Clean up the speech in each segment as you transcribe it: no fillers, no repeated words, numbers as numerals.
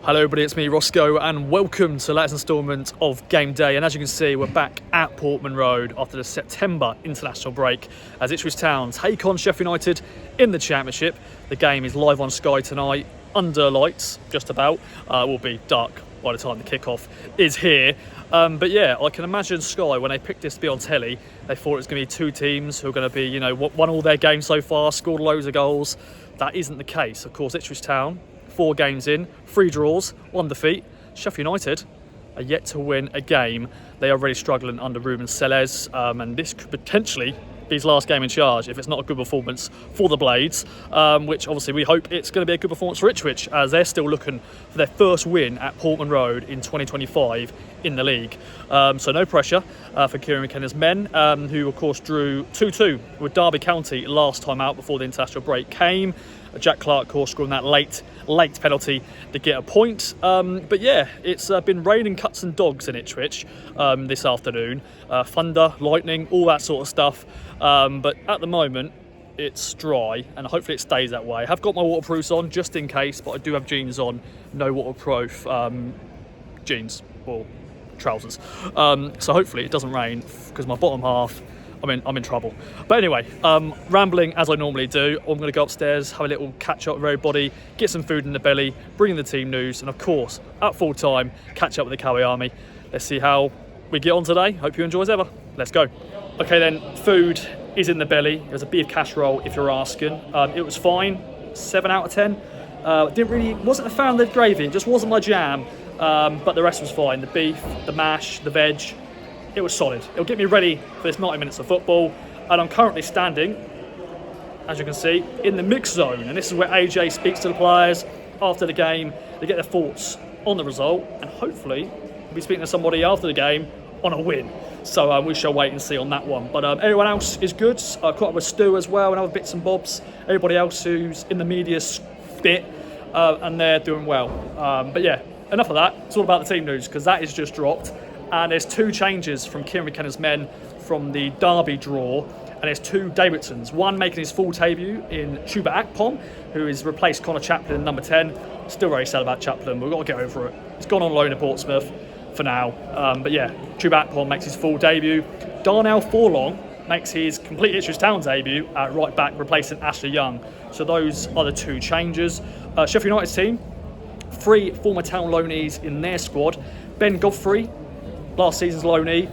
Hello everybody, it's me Roscoe and welcome to the latest instalment of Game Day. And as you can see, we're back at Portman Road after the September international break as Ipswich Town take on Sheffield United in the Championship. The game is live on Sky tonight, under lights, just about. It will be dark by the time the kickoff is here. But yeah, I can imagine Sky, when they picked this to be on telly, they thought it was going to be two teams who are going to be, you know, won all their games so far, scored loads of goals. That isn't the case. Of course, Ipswich Town, 4 games in, 3 draws, 1 defeat. Sheffield United are yet to win a game. They are really struggling under Ruben Selles, and this could potentially be his last game in charge if it's not a good performance for the Blades, which obviously we hope it's going to be a good performance for Ipswich as they're still looking for their first win at Portman Road in 2025 in the league. So no pressure for Kieran McKenna's men, who of course drew 2-2 with Derby County last time out before the international break came. Jack Clark, of course, scoring that late penalty to get a point. But yeah, it's been raining cuts and dogs in Ipswich this afternoon. Thunder, lightning, all that sort of stuff. But at the moment, it's dry and hopefully it stays that way. I have got my waterproofs on just in case, but I do have jeans on, no waterproof jeans or trousers. So hopefully it doesn't rain because my bottom half, I'm in trouble. But anyway, rambling as I normally do, I'm going to go upstairs, have a little catch up with everybody, get some food in the belly, bring in the team news, and of course, at full time, catch up with the Cowie Army. Let's see how we get on today. Hope you enjoy as ever. Let's go. Okay then, food is in the belly. There's a beef casserole if you're asking. It was fine, 7 out of 10. Wasn't a fan of the gravy, it just wasn't my jam. But the rest was fine. The beef, the mash, the veg. It was solid. It'll get me ready for this 90 minutes of football. And I'm currently standing, as you can see, in the mix zone. And this is where AJ speaks to the players after the game. They get their thoughts on the result. And hopefully, we'll be speaking to somebody after the game on a win. So we shall wait and see on that one. But everyone else is good. I caught up with Stu as well and other bits and bobs. Everybody else who's in the media bit. And they're doing well. But yeah, enough of that. It's all about the team news because that is just dropped. And there's 2 changes from Kieran McKenna's men from the Derby draw. And there's 2 debutantes. One making his full debut in Chuba Akpom, who has replaced Connor Chaplin, number 10. Still very sad about Chaplin, but we've got to get over it. He's gone on loan to Portsmouth for now. But yeah, Chuba Akpom makes his full debut. Darnell Forlong makes his complete Ipswich Town debut at right back, replacing Ashley Young. So those are the 2 changes. Sheffield United's team, 3 former Town loanees in their squad. Ben Godfrey, last season's loanee.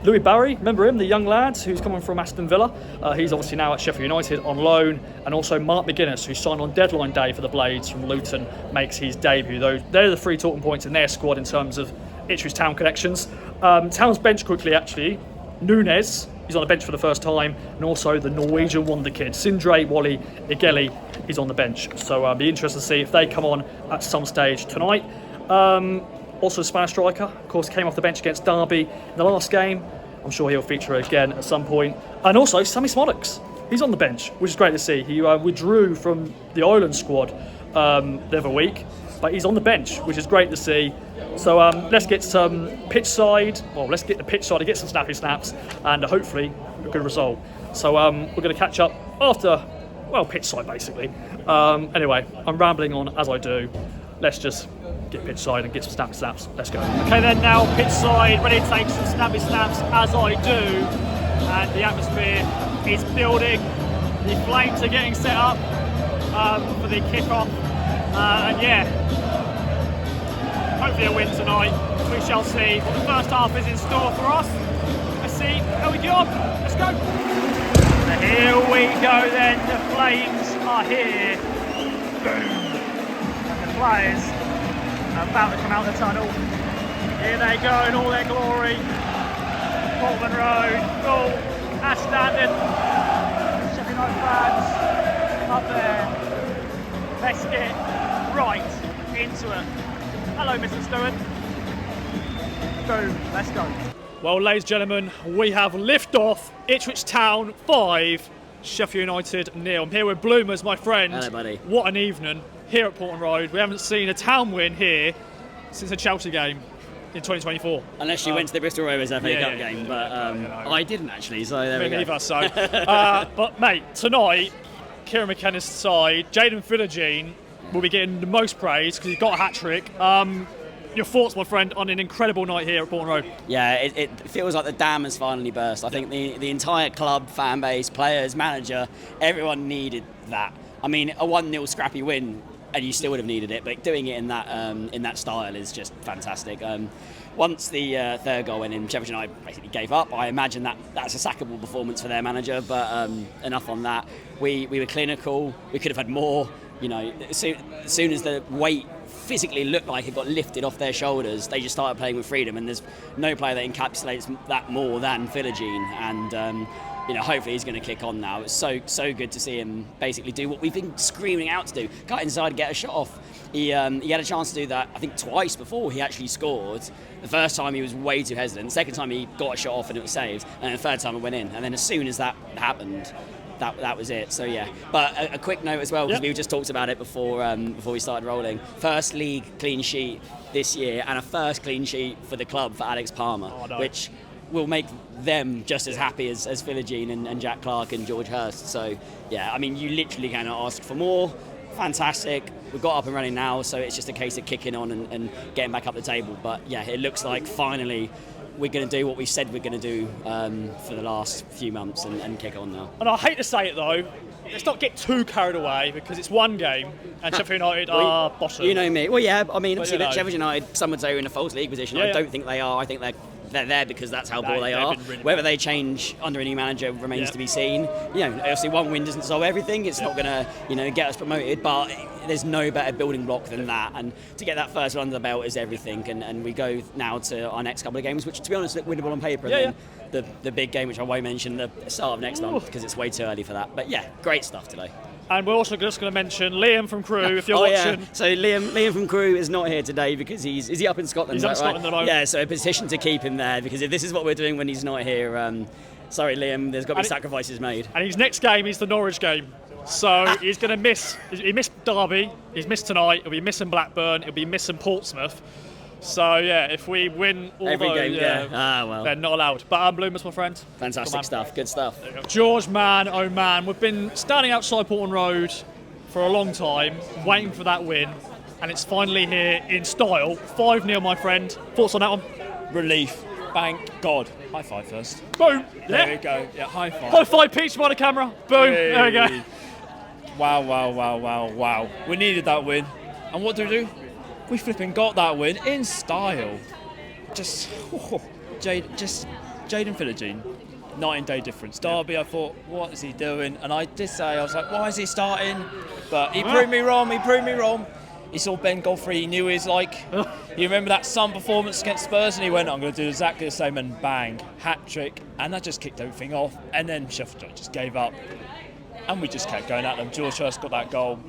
Louis Barry, remember him, the young lad who's coming from Aston Villa. He's obviously now at Sheffield United on loan. And also Mark McGuinness, who signed on deadline day for the Blades from Luton, makes his debut. They're the 3 talking points in their squad in terms of Ipswich Town connections. Town's bench quickly, actually. Nunes, he's on the bench for the first time. And also the Norwegian wonder kid, Sindre Wally Igeli, is on the bench. So I'll be interested to see if they come on at some stage tonight. Also a Spanish striker, of course, came off the bench against Derby in the last game. I'm sure he'll feature again at some point. And also Sammy Smollocks, he's on the bench, which is great to see. He withdrew from the Ireland squad the other week, but he's on the bench, which is great to see. So let's get some pitch side. Well, let's get the pitch side to get some snappy snaps and hopefully a good result. So we're going to catch up after, well, pitch side basically. Anyway, I'm rambling on as I do. Let's just get pitch side and get some snappy snaps. Let's go. Okay then, now pitch side, ready to take some snappy snaps as I do. And the atmosphere is building. The flames are getting set up for the kick-off. And yeah, hopefully a win tonight. We shall see what the first half is in store for us. Let's see how we get on. Let's go. So here we go then. The flames are here. Boom. Players are about to come out of the tunnel. Here they go in all their glory. Portman Road, full, outstanding. Sheffield United fans up there. Let's get right into it. Hello, Mr. Stewart. Boom, let's go. Well, ladies and gentlemen, we have liftoff. Ipswich Town 5, Sheffield United 0. I'm here with Bloomers, my friend. Hello, buddy. What an evening here at Portman Road. We haven't seen a Town win here since the Chelsea game in 2024. Unless you went to the Bristol Rovers FA Cup game, but I didn't actually, so there we go. Me neither, so. But mate, tonight, Kieran McKenna's side, Jaden Philogene, will be getting the most praise because he's got a hat-trick. Your thoughts, my friend, on an incredible night here at Portman Road? Yeah, it feels like the dam has finally burst. I think the entire club, fan base, players, manager, everyone needed that. I mean, a 1-0 scrappy win, and you still would have needed it, but doing it in that style is just fantastic. Once the third goal went in, Sheffield United basically gave up. I imagine that's a sackable performance for their manager, but enough on that. We were clinical. We could have had more. You know, as soon as the weight physically looked like it got lifted off their shoulders, they just started playing with freedom, and there's no player that encapsulates that more than Philogene, and hopefully he's going to kick on now. It's so good to see him basically do what we've been screaming out to do, cut inside and get a shot off. He had a chance to do that, I think, twice before he actually scored. The first time he was way too hesitant, the second time he got a shot off and it was saved, and then the third time it went in, and then as soon as that happened, that was it. So yeah, but a quick note as well, because we just talked about it before we started rolling. First league clean sheet this year, and a first clean sheet for the club for Alex Palmer, which will make them just as happy as Philogene and Jack Clark and George Hurst. So yeah, I mean, you literally cannot ask for more. Fantastic. We've got up and running now, so it's just a case of kicking on and getting back up the table. But yeah, it looks like finally we're going to do what we said we're going to do for the last few months and kick on now. And I hate to say it though, let's not get too carried away because it's one game and Sheffield United are bottom. You know me. Well, yeah, I mean, obviously Sheffield United, some would say, are in a false league position. I don't think they are. I think they're there because that's how poor they are. Really Whether they change under a new manager remains to be seen. You know, obviously one win doesn't solve everything. It's not going to, get us promoted, but there's no better building block than that. And to get that first one under the belt is everything. And we go now to our next couple of games, which, to be honest, look winnable on paper. And then the big game, which I won't mention, the start of next month because it's way too early for that. But yeah, great stuff today. And we're also just going to mention Liam from Crew, if you're watching. Yeah. So Liam from Crew is not here today because is he up in Scotland? He's up in Scotland at the moment. Yeah, so a petition to keep him there, because if this is what we're doing when he's not here, sorry Liam, there's got to be sacrifices made. And his next game is the Norwich game. So he's going to miss, he missed Derby, he's missed tonight, he'll be missing Blackburn, he'll be missing Portsmouth. So yeah, if we win all every those, game, well, they're not allowed. But Bloomers, my friend. Fantastic stuff, good stuff. George, man, oh man, we've been standing outside Portman Road for a long time, waiting for that win, and it's finally here in style. 5-0, my friend. Thoughts on that one? Relief. Thank God. High five first. Boom. There we go. Yeah, high five. High five, Peach, by the camera. Boom. Hey. There we go. Wow. We needed that win. And what do? We flipping got that win in style. Jaden Philogene. 9-day difference. Derby, I thought, what is he doing? And I did say, I was like, why is he starting? But he proved me wrong. He saw Ben Godfrey, he knew he's like, you remember that Sun performance against Spurs, and he went, I'm going to do exactly the same, and bang, hat-trick, and that just kicked everything off. And then Sheffield United just gave up, and we just kept going at them. George Hurst got that goal.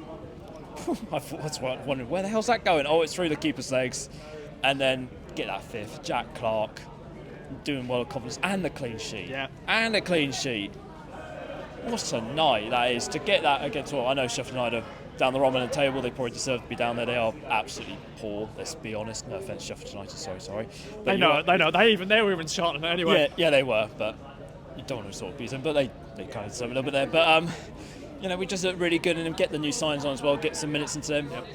I was wondering, where the hell's that going? Oh, it's through the keeper's legs. And then get that fifth, Jack Clark, doing well with confidence, and the clean sheet. Yeah. And a clean sheet. What a night that is to get that against what I know Sheffield United are down the wrong end of the table. They probably deserve to be down there. They are absolutely poor, let's be honest. No offence, Sheffield United, sorry. But They know. They were even chanting it anyway. Yeah, they were, but you don't want to sort of beat them, but they kind of deserve a little bit there. But we just look really good, and get the new signs on as well, get some minutes into them. Yep.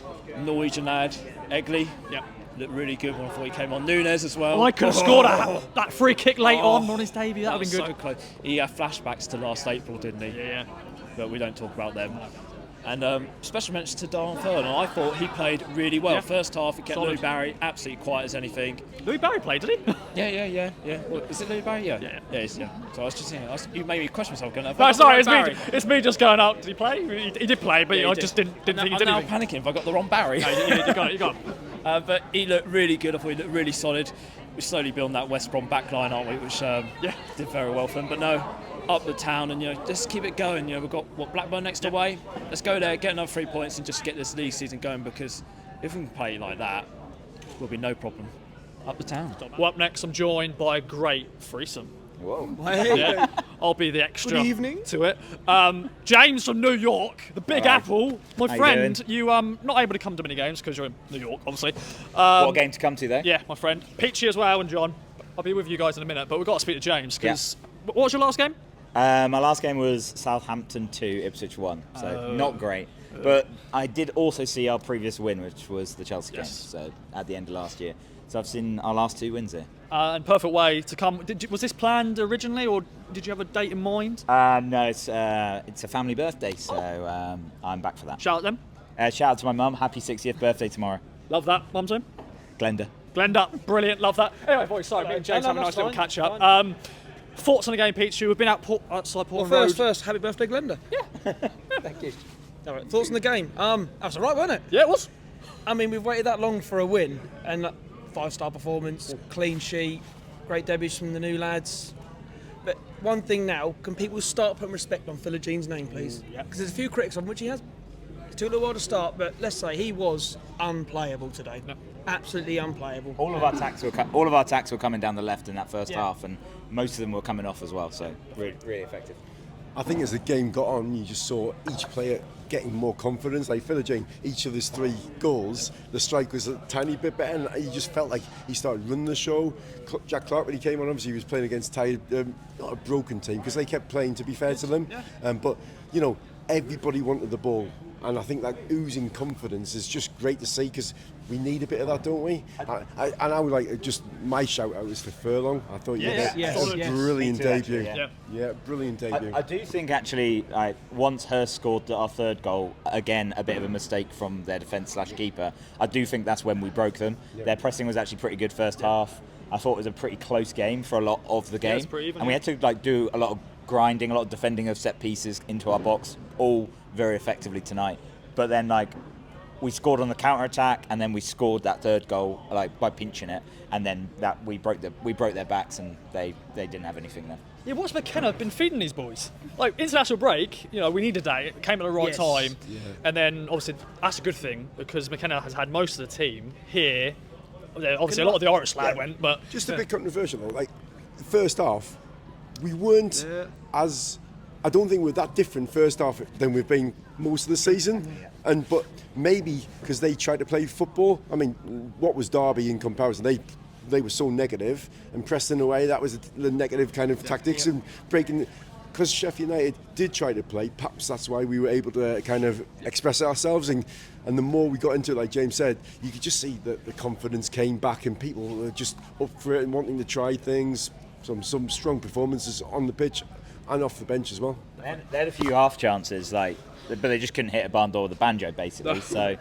Norwegian lad, Egley. Yep. Looked really good when I thought he came on. Nunes as well. Oh, I could have scored that free kick late on his debut. That would have been good. So close. He had flashbacks to last April, didn't he? Yeah. But we don't talk about them. And special mention to Darren Furlong. I thought he played really well. Yeah. First half, he kept Solid. Louis Barry absolutely quiet as anything. Louis Barry played, did he? Yeah. Well, is it Louis Barry? Yeah. So I was just saying, you made me question myself. Going, No, sorry, it's me just going out. Did he play? He did play, but I just didn't think he did I'm now anything. panicking if I got the wrong Barry. No, you got it. But he looked really good. I thought he looked really solid. We're slowly building that West Brom back line, aren't we? Which did very well for him. But no, up the town and just keep it going. We've got Blackburn next away. Let's go there, get another 3 points, and just get this league season going. Because if we can play like that, will be no problem. Up the town. Well, up next, I'm joined by a great threesome. Whoa. Yeah, I'll be the extra Good evening. to it. James from New York, the Big Apple. My How friend, you you not able to come to many games because you're in New York, obviously. What game to come to there? Yeah, my friend. Peachy as well, and John. I'll be with you guys in a minute, but we've got to speak to James because what was your last game? My last game was Southampton 2, Ipswich 1. So not great. But I did also see our previous win, which was the Chelsea game, Yes. so at the end of last year. So I've seen our last 2 wins here. And perfect way to come. Was this planned originally, or did you have a date in mind? No, it's a family birthday, so I'm back for that. Shout out them. Shout out to my mum. Happy 60th birthday tomorrow. Love that, mum's name. Glenda. Glenda, brilliant, love that. Anyway, boys, sorry, me and James having a nice little catch up. Thoughts on the game, Pete? We've been outside Portman Road. First, happy birthday, Glenda. Yeah. Thank you. All right, thoughts on the game? That was all right, wasn't it? Yeah, it was. I mean, we've waited that long for a win, and 5-star performance, clean sheet, great debuts from the new lads. But one thing now, can people start putting respect on Philigene's name, please? Because there's a few critics on which he has. It took a little while to start, but let's say he was unplayable today. No. Absolutely unplayable. All of our attacks were coming down the left in that first half, and most of them were coming off as well. So really effective. I think as the game got on, you just saw each player getting more confidence. Like Philogene, each of his 3 goals, the strike was a tiny bit better, and you just felt like he started running the show. Jack Clark, when he came on, obviously he was playing against tired, not a broken team, because they kept playing, to be fair to them. But you know, everybody wanted the ball, and I think that oozing confidence is just great to see, because we need a bit of that, don't we? And I would like just my shout out is for Furlong. I thought brilliant debut. Yeah, brilliant debut. I do think actually, once Hurst scored our 3rd goal, again a bit of a mistake from their defence/keeper. I do think that's when we broke them. Their pressing was actually pretty good first half. I thought it was a pretty close game for a lot of the game, it's pretty even, and we had to do a lot of grinding, a lot of defending of set pieces into our box, all very effectively tonight. But then we scored on the counter attack, and then we scored that 3rd goal by pinching it, and then that we broke their backs, and they didn't have anything then. Yeah, what's McKenna been feeding these boys? Like, international break, we needed that. It came at the right time. Yeah. And then, obviously, that's a good thing, because McKenna has had most of the team here. Obviously, a lot of the Irish lad went, but... Just a bit controversial, though. Like, the first half, we weren't as... I don't think we're that different first half than we've been most of the season. But maybe because they tried to play football. I mean, what was Derby in comparison? They were so negative and Preston away. That was the negative kind of tactics and breaking. Because Sheffield United did try to play, perhaps that's why we were able to kind of express ourselves. And the more we got into it, like James said, you could just see that the confidence came back and people were just up for it and wanting to try things. Some strong performances on the pitch and off the bench as well. They had a few half chances, but they just couldn't hit a barn door with a banjo, basically. So,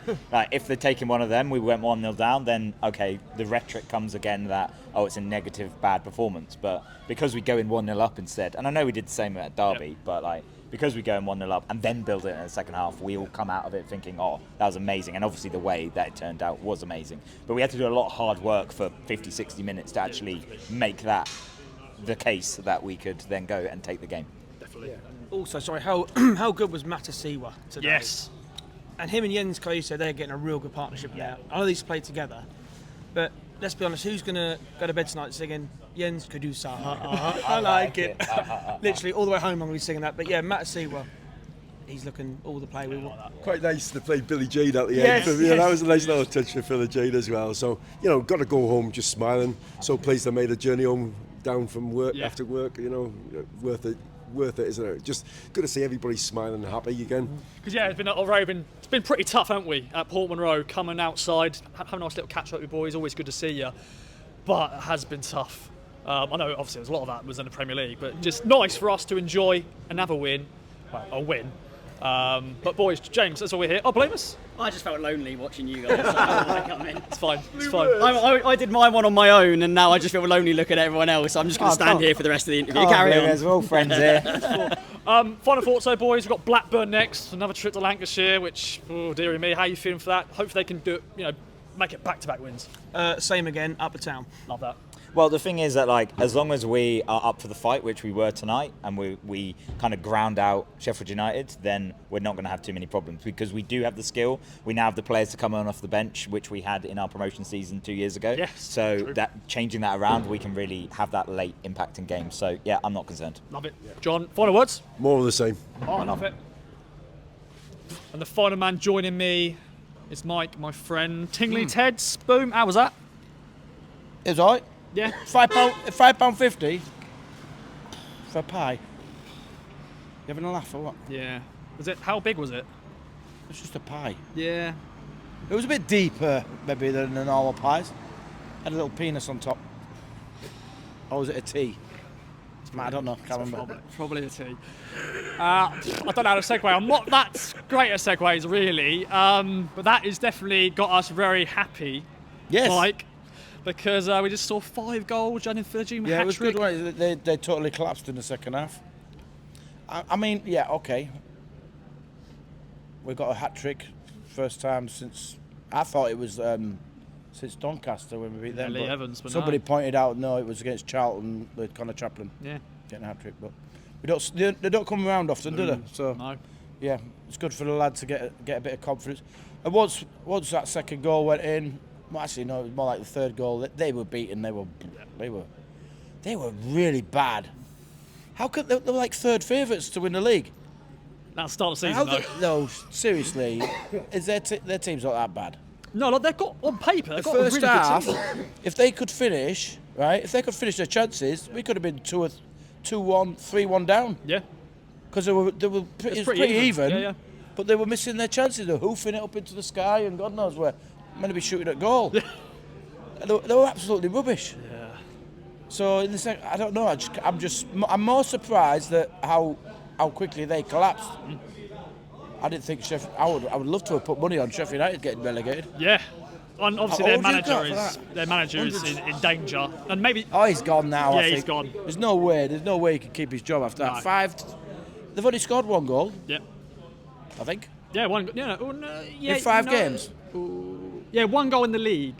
if they're taking one of them, we went 1-0 down, then, okay, the rhetoric comes again that, it's a negative, bad performance. But because we go in 1-0 up instead, and I know we did the same at Derby, but, because we go in 1-0 up and then build it in the second half, we all come out of it thinking, that was amazing. And obviously the way that it turned out was amazing. But we had to do a lot of hard work for 50, 60 minutes to actually make that the case that we could then go and take the game. Definitely. Also, sorry, how good was Matasiwa today? Yes. And him and Jens Koise, they're getting a real good partnership now. I know these play together, but let's be honest, who's going to go to bed tonight singing Jens Kudusa? I like it. Literally all the way home I'm going to be singing that. But yeah, Matasiwa, he's looking all the play we want. Quite nice to play Billie Jean at the end. Yeah, that was a nice little touch for Billie Jean as well. So, got to go home just smiling. So pleased I made a journey home down from work after work, worth it, isn't it? Just good to see everybody smiling and happy again. Because it's been pretty tough, haven't we, at Portman Road, coming outside, have a nice little catch up with boys, always good to see you, but it has been tough. I know obviously there's a lot of that was in the Premier League, but just nice for us to enjoy another win, a win. But boys, James, that's all we're here. Oh, blame us. I just felt lonely watching you guys. So I come in. It's fine. It's fine. I did my one on my own, and now I just feel lonely looking at everyone else. So I'm just going to stand here for the rest of the interview. Carry on. We're all friends here. Final thoughts, though, boys. We've got Blackburn next. Another trip to Lancashire, which, dearie me, how are you feeling for that? Hopefully they can do it, make it back-to-back wins. Same again, up the town. Love that. Well, the thing is that, as long as we are up for the fight, which we were tonight, and we kind of ground out Sheffield United, then we're not going to have too many problems, because we do have the skill. We now have the players to come on off the bench, which we had in our promotion season 2 years ago. Yes, so true. that changing that around, we can really have that late impact in games. So, yeah, I'm not concerned. Love it. Yeah. John, final words? More of the same. Oh, I love it. And the final man joining me is Mike, my friend. Tingley Teds, boom. How was that? It was alright. Yeah. £5.50 for a pie. You having a laugh or what? Yeah. Was it? How big was it? It's just a pie. Yeah. It was a bit deeper, maybe, than the normal pies. Had a little penis on top. Or was it a tea? I don't know. Can't remember. Probably a tea. I don't know how to segue. I'm not that great at segues, really. But that has definitely got us very happy. Yes. Mike, because we just saw 5 goals. Jaden Philogene Yeah, hat it was trick. good. Wasn't it? They totally collapsed in the second half. I mean, yeah, okay. We got a hat trick, first time since. I thought it was since Doncaster when we beat them. Lee but Evans, but somebody no. pointed out, no, it was against Charlton with Connor Chaplin Yeah. getting a hat trick. But they don't come around often, do they? So No. yeah, it's good for the lad to get a bit of confidence. And once that second goal went in, well, actually no, it was more like the third goal. They were beaten. They were really bad. How could they were like third favourites to win the league? That's start of the How season, no, seriously, is their team's not that bad? No, like they've got on paper. They've The got a first really half, good team. if they could finish, right? If they could finish their chances, we could have been 2-1, 3-1 down. Yeah. Because it was pretty even. Yeah. But they were missing their chances. They were hoofing it up into the sky, and God knows where. Meant to be shooting at goal. They were absolutely rubbish. Yeah. So in the second, I don't know. I'm more surprised at how quickly they collapsed. I didn't think Sheffield. I would love to have put money on Sheffield United getting relegated. Yeah. And obviously How their old have you manager got is for their manager is in danger, and maybe Oh, he's gone now. Yeah, I think. he's gone. There's no way he can keep his job after No. that. 5. They've only scored 1 goal, yeah, I think. yeah, one, yeah, no, no, yeah, In 5 no. games. Yeah, 1 goal in the league.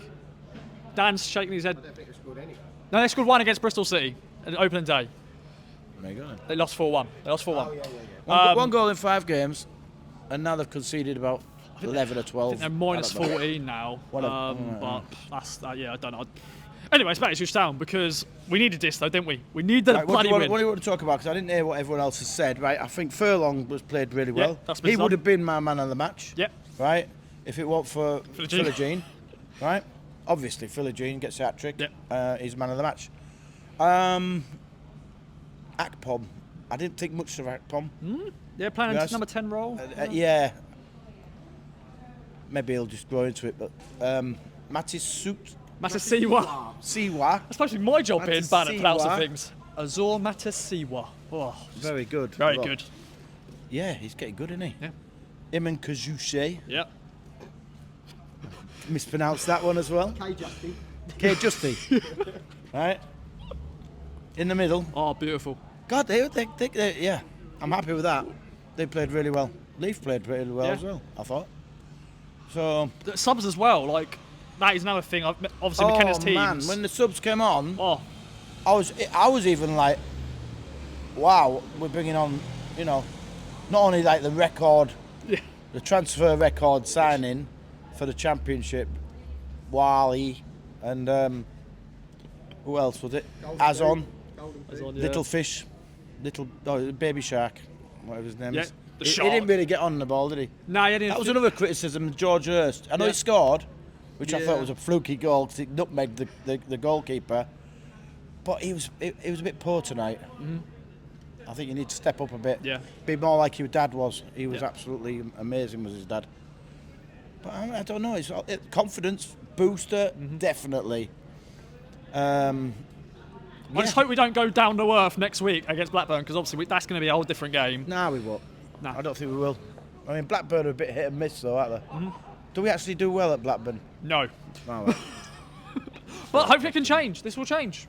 Dan's shaking his head. No, they scored 1 against Bristol City at opening day. There you go. They lost 4-1. They lost 4-1. One goal in 5 games, and now they've conceded about 11 or 12. They're minus I don't know. 14 now. Whatever. But that's yeah, I don't know. Anyway, it's back to Ipswich Town because we needed this though, didn't we? We needed the Right, what, bloody do you win. want, what do you want to talk about? Because I didn't hear what everyone else has said. Right, I think Furlong was played really well. that's been He done. would have been my man of the match. Yep. Right, if it weren't for Philogene. Philogene, right? Obviously, Philogene gets a hat trick. Yep. He's man of the match. Akpom. I didn't think much of Akpom. Yeah, playing Yes. number 10 role. Yeah. Maybe he'll just grow into it, but Matisiwa. That's supposed to be my job being bad at pronouncing Matasiwa. things. Azor Matasiwa. Oh, Very good. very Well, good. Yeah, he's getting good, isn't he? Yeah. Iman Kajushe. Yeah. Mispronounced that one as well. K Justy. Right. In the middle. Oh, beautiful. God, they yeah. I'm happy with that. They played really well. Leaf played really well Yeah. as well, I thought. So. The subs as well. Like that is another thing. Obviously, McKenna's teams. Man, when the subs came on, Oh, I was even like, wow, we're bringing on, not only like the record, the transfer record signing for the championship, Wally, and who else was it? Azon, Little Fish, Baby Shark, whatever his name Yeah, is. the He shark. didn't really get on the ball, did he? no, yeah, That was another criticism of George Hurst. I know he scored, which I Yeah. thought was a fluky goal because he nutmegged the goalkeeper. But he was a bit poor tonight. I think you need to step up a bit. Yeah. Be more like your dad was. He was Yeah. absolutely amazing, was his dad. But I don't know. It's confidence booster, definitely. I just hope we don't go down to earth next week against Blackburn because obviously that's going to be a whole different game. Nah, we won't. Nah. I don't think we will. I mean, Blackburn are a bit hit and miss, though, aren't they? Do we actually do well at Blackburn? No. Oh, well. But hopefully it can change. This will change.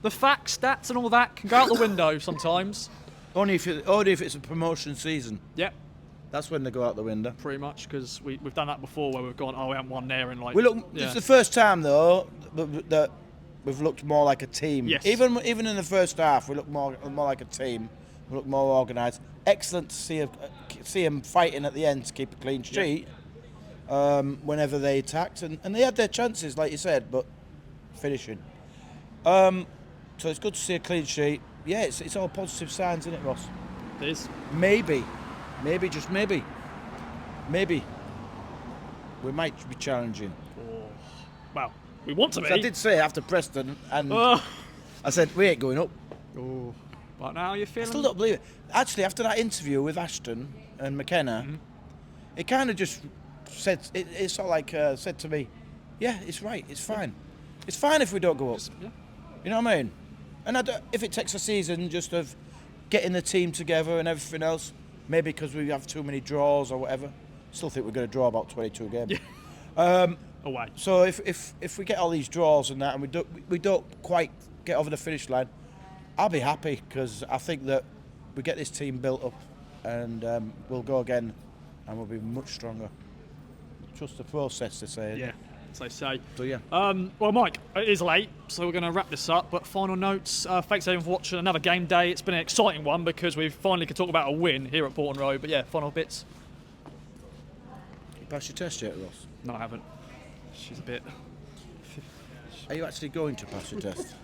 The facts, stats, and all that can go out the window sometimes. only if it's a promotion season. Yeah, That's when they go out the window. pretty much because we've done that before where we've gone, oh, we haven't won there and like. It's the first time though that we've looked more like a team. Yes. Even in the first half, we look more like a team. We look more organised. Excellent to see them fighting at the end to keep a clean sheet. Whenever they attacked and they had their chances, like you said, but finishing. So it's good to see a clean sheet. Yeah, it's all positive signs, isn't it, Ross? It is. Maybe, just maybe, we might be challenging. Well, we want to be. I did say after Preston, and Oh. I said we ain't going up. Oh. But now you're I feeling. still don't believe it. Actually, after that interview with Ashton and McKenna, it kind of just said, it sort of like said to me, yeah, it's right, it's fine. It's fine if we don't go up. Yeah. You know what I mean? And if it takes a season just of getting the team together and everything else, maybe because we have too many draws or whatever, still think we're going to draw about 22 games. Away. So if we get all these draws and that, and we don't quite get over the finish line, I'll be happy, because I think that we get this team built up, and we'll go again, and we'll be much stronger. Trust the process, to say. Yeah, as they say. So yeah. Well, Mike, it is late, so we're going to wrap this up. But final notes. Thanks everyone for watching another game day. It's been an exciting one because we finally could talk about a win here at Portman Road. But yeah, final bits. You passed your test yet, Ross? No, I haven't. She's a bit. Are you actually going to pass your test?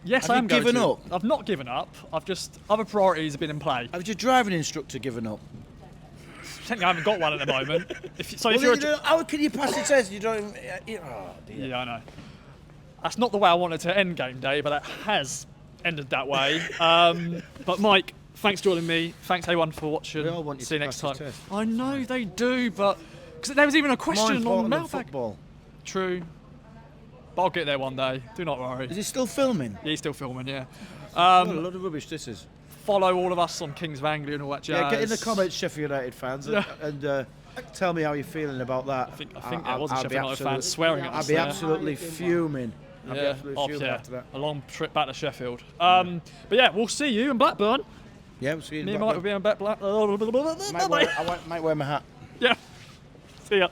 Yes, Have I am you going given to. up? I've not given up. I've just other priorities have been in play. Has your driving instructor given up? Technically, I haven't got one at the moment. If Well, you're then how can you pass your test? You don't even. Oh dear. yeah, I know. That's not the way I wanted to end game day, but it has ended that way. But Mike, thanks for joining me. Thanks everyone for watching. We all want you See you to next pass time. your test. I know they do, but because there was even a More question on important than mailbag. football. True. But I'll get there one day. Do not worry. Is he still filming? Yeah, he's still filming, yeah. What a load of rubbish this is. Follow all of us on Kings of Anglia and all that jazz. Yeah, get in the comments, Sheffield United fans, and tell me how you're feeling about that. I think there was a Sheffield United fan swearing at us. I'd be there. absolutely fuming. I'd be absolutely fuming after that. A long trip back to Sheffield. But yeah, we'll see you in Blackburn. Yeah, we'll see you in Me and Mike will Blackburn. be in Blackburn. Might wear my hat. Yeah. See ya.